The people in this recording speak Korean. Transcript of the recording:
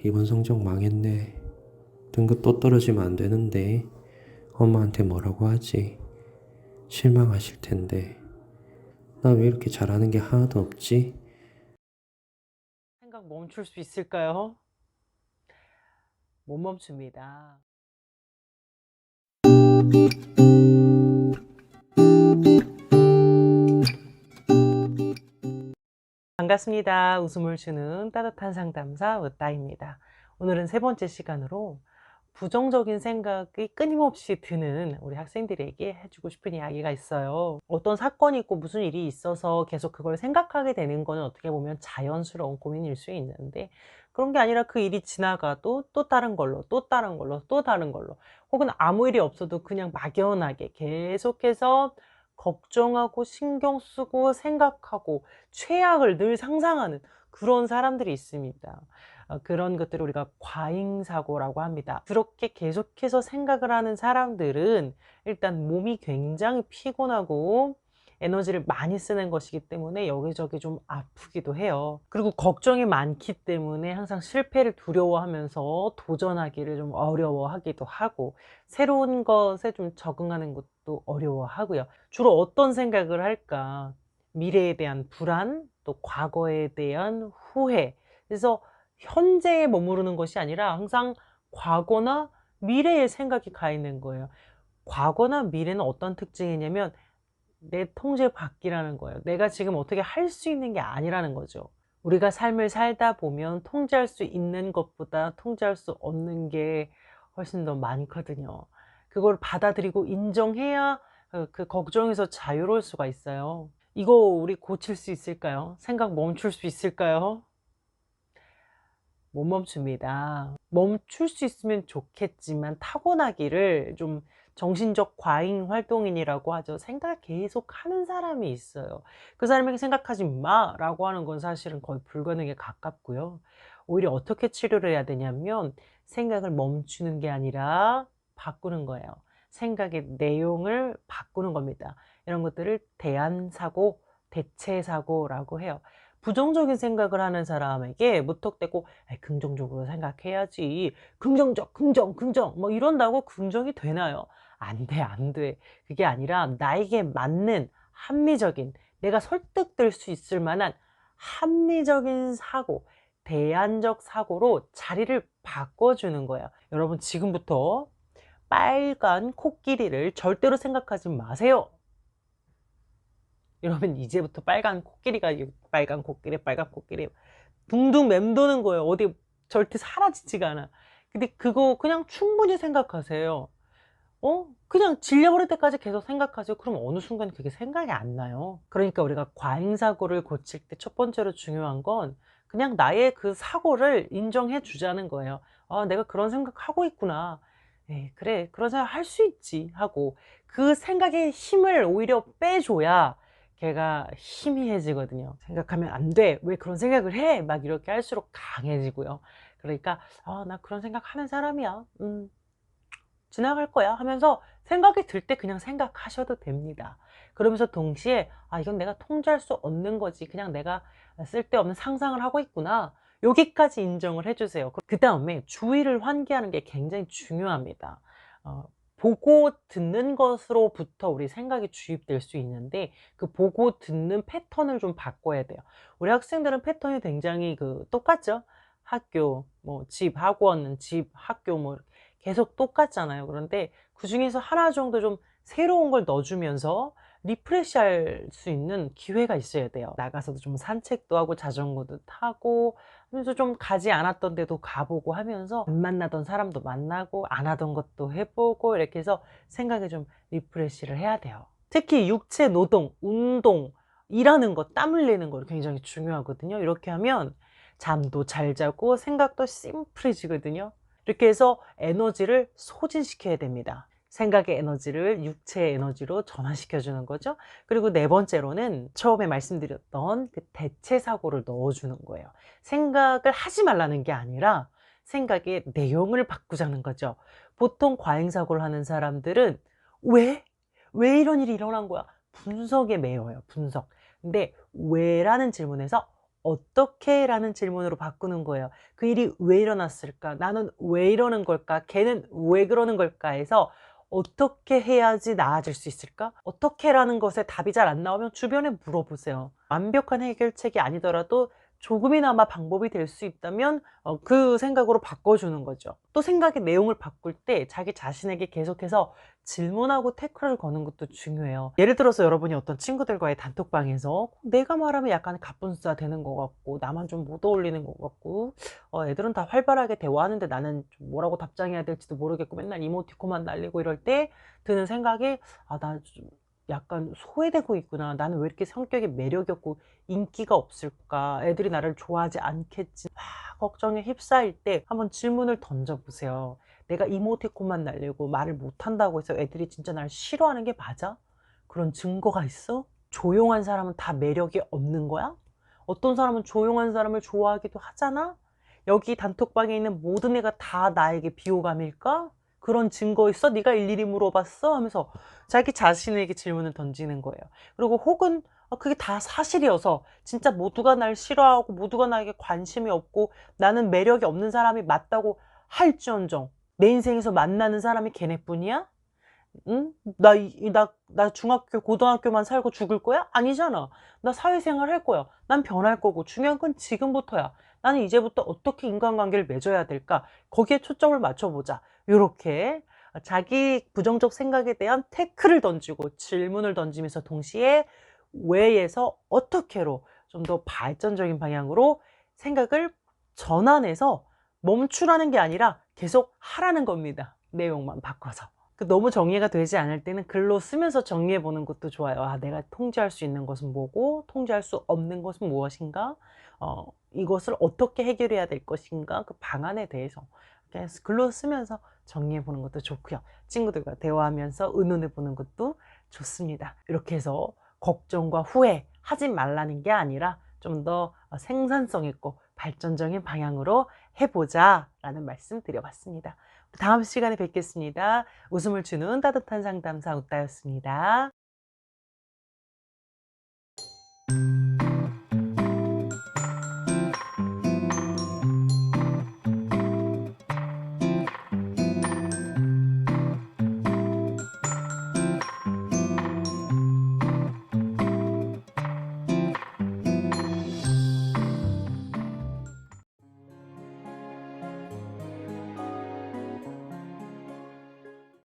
이번 성적 망했네. 등급 또 떨어지면 안 되는데 엄마한테 뭐라고 하지? 실망하실 텐데. 나 왜 이렇게 잘하는 게 하나도 없지? 생각 멈출 수 있을까요? 못 멈춥니다. 반갑습니다. 웃음을 주는 따뜻한 상담사 으따입니다. 오늘은 세 번째 시간으로 부정적인 생각이 끊임없이 드는 우리 학생들에게 해주고 싶은 이야기가 있어요. 어떤 사건이 있고 무슨 일이 있어서 계속 그걸 생각하게 되는 거는 어떻게 보면 자연스러운 고민일 수 있는데, 그런 게 아니라 그 일이 지나가도 또 다른 걸로, 또 다른 걸로, 또 다른 걸로, 혹은 아무 일이 없어도 그냥 막연하게 계속해서 걱정하고 신경 쓰고 생각하고 최악을 늘 상상하는 그런 사람들이 있습니다. 그런 것들을 우리가 과잉사고라고 합니다. 그렇게 계속해서 생각을 하는 사람들은 일단 몸이 굉장히 피곤하고 에너지를 많이 쓰는 것이기 때문에 여기저기 좀 아프기도 해요. 그리고 걱정이 많기 때문에 항상 실패를 두려워하면서 도전하기를 좀 어려워하기도 하고, 새로운 것에 좀 적응하는 것도 어려워하고요. 주로 어떤 생각을 할까? 미래에 대한 불안, 또 과거에 대한 후회. 그래서 현재에 머무르는 것이 아니라 항상 과거나 미래의 생각이 가 있는 거예요. 과거나 미래는 어떤 특징이냐면 내 통제 밖이라는 거예요. 내가 지금 어떻게 할 수 있는 게 아니라는 거죠. 우리가 삶을 살다 보면 통제할 수 있는 것보다 통제할 수 없는 게 훨씬 더 많거든요. 그걸 받아들이고 인정해야 그 걱정에서 자유로울 수가 있어요. 이거 우리 고칠 수 있을까요? 생각 멈출 수 있을까요? 못 멈춥니다. 멈출 수 있으면 좋겠지만 타고나기를 좀 정신적 과잉 활동인이라고 하죠. 생각 계속 하는 사람이 있어요. 그 사람에게 생각하지 마라고 하는 건 사실은 거의 불가능에 가깝고요. 오히려 어떻게 치료를 해야 되냐면 생각을 멈추는 게 아니라 바꾸는 거예요. 생각의 내용을 바꾸는 겁니다. 이런 것들을 대안사고, 대체사고라고 해요. 부정적인 생각을 하는 사람에게 무턱대고 "아이 긍정적으로 생각해야지. 긍정적, 긍정." 뭐 이런다고 긍정이 되나요? 안 돼, 안 돼. 그게 아니라 나에게 맞는 합리적인, 내가 설득될 수 있을 만한 합리적인 사고, 대안적 사고로 자리를 바꿔주는 거예요. 여러분 지금부터 빨간 코끼리를 절대로 생각하지 마세요. 여러분 이제부터 빨간 코끼리가 빨간 코끼리, 빨간 코끼리 둥둥 맴도는 거예요. 어디 절대 사라지지가 않아. 근데 그거 그냥 충분히 생각하세요. 그냥 질려버릴 때까지 계속 생각하세요. 그럼 어느 순간 그게 생각이 안 나요. 그러니까 우리가 과잉사고를 고칠 때 첫 번째로 중요한 건 그냥 나의 그 사고를 인정해 주자는 거예요. '아 내가 그런 생각하고 있구나. 에 그래. 그런 생각 할 수 있지.' 하고 그 생각의 힘을 오히려 빼줘야 걔가 희미해지거든요. '생각하면 안 돼. 왜 그런 생각을 해?' 막 이렇게 할수록 강해지고요. 그러니까 '아 나 그런 생각하는 사람이야. 지나갈 거야.' 하면서 생각이 들 때 그냥 생각하셔도 됩니다. 그러면서 동시에 '아 이건 내가 통제할 수 없는 거지. 그냥 내가 쓸데없는 상상을 하고 있구나.' 여기까지 인정을 해 주세요. 그다음에 주의를 환기하는 게 굉장히 중요합니다. 어 보고 듣는 것으로부터 우리 생각이 주입될 수 있는데 그 보고 듣는 패턴을 좀 바꿔야 돼요. 우리 학생들은 패턴이 굉장히 똑같죠. 학교, 뭐 집, 학원, 집, 학교 뭐 계속 똑같잖아요. 그런데 그중에서 하나 정도 좀 새로운 걸 넣어 주면서 리프레시할 수 있는 기회가 있어야 돼요. 나가서도 좀 산책도 하고 자전거도 타고 하면서 좀 가지 않았던 데도 가 보고 하면서 안 만나던 사람도 만나고 안 하던 것도 해 보고 이렇게 해서 생각에 좀 리프레시를 해야 돼요. 특히 육체 노동, 운동, 일하는 것, 땀 흘리는 거 굉장히 중요하거든요. 이렇게 하면 잠도 잘 자고 생각도 심플해지거든요. 이렇게 해서 에너지를 소진시켜야 됩니다. 생각의 에너지를 육체의 에너지로 전환시켜 주는 거죠. 그리고 네 번째로는 처음에 말씀드렸던 그 대체 사고를 넣어 주는 거예요. 생각을 하지 말라는 게 아니라 생각의 내용을 바꾸자는 거죠. 보통 과잉 사고를 하는 사람들은 왜? 왜 이런 일이 일어난 거야? 분석에 매여요, 분석. 근데 왜라는 질문에서 어떻게? 라는 질문으로 바꾸는 거예요. 그 일이 왜 일어났을까? 나는 왜 이러는 걸까? 걔는 왜 그러는 걸까? 해서 어떻게 해야지 나아질 수 있을까? 어떻게라는 것에 답이 잘 안 나오면 주변에 물어보세요. 완벽한 해결책이 아니더라도 조금이나마 방법이 될 수 있다면 그 생각으로 바꿔주는 거죠. 또 생각의 내용을 바꿀 때 자기 자신에게 계속해서 질문하고 태클을 거는 것도 중요해요. 예를 들어서 여러분이 어떤 친구들과의 단톡방에서 내가 말하면 약간 갑분싸 되는 것 같고 나만 좀 못 어울리는 것 같고 애들은 다 활발하게 대화하는데 나는 좀 뭐라고 답장해야 될지도 모르겠고 맨날 이모티콘만 날리고 이럴 때 드는 생각이 나 좀 약간 소외되고 있구나. 나는 왜 이렇게 성격이 매력이 없고 인기가 없을까? 애들이 나를 좋아하지 않겠지. 막 걱정에 휩싸일 때 한번 질문을 던져보세요. 내가 이모티콘만 날리고 말을 못한다고 해서 애들이 진짜 날 싫어하는 게 맞아? 그런 증거가 있어? 조용한 사람은 다 매력이 없는 거야? 어떤 사람은 조용한 사람을 좋아하기도 하잖아? 여기 단톡방에 있는 모든 애가 다 나에게 비호감일까? 그런 증거 있어? 네가 일일이 물어봤어? 하면서 자기 자신에게 질문을 던지는 거예요. 그리고 혹은 그게 다 사실이어서 진짜 모두가 날 싫어하고 모두가 나에게 관심이 없고 나는 매력이 없는 사람이 맞다고 할지언정 내 인생에서 만나는 사람이 걔네뿐이야? 응? 나 중학교, 고등학교만 살고 죽을 거야? 아니잖아. 나 사회생활 할 거야. 난 변할 거고. 중요한 건 지금부터야. 나는 이제부터 어떻게 인간관계를 맺어야 될까? 거기에 초점을 맞춰보자. 요렇게 자기 부정적 생각에 대한 태클을 던지고 질문을 던지면서 동시에 왜에서 어떻게로 좀 더 발전적인 방향으로 생각을 전환해서 멈추라는 게 아니라 계속 하라는 겁니다. 내용만 바꿔서. 너무 정리가 되지 않을 때는 글로 쓰면서 정리해 보는 것도 좋아요. 내가 통제할 수 있는 것은 뭐고 통제할 수 없는 것은 무엇인가? 이것을 어떻게 해결해야 될 것인가? 그 방안에 대해서 이렇게 글로 쓰면서 정리해 보는 것도 좋고요. 친구들과 대화하면서 의논해 보는 것도 좋습니다. 이렇게 해서 걱정과 후회 하지 말라는 게 아니라 좀 더 생산성 있고 발전적인 방향으로 해보자 라는 말씀 드려봤습니다. 다음 시간에 뵙겠습니다. 웃음을 주는 따뜻한 상담사 웃다였습니다.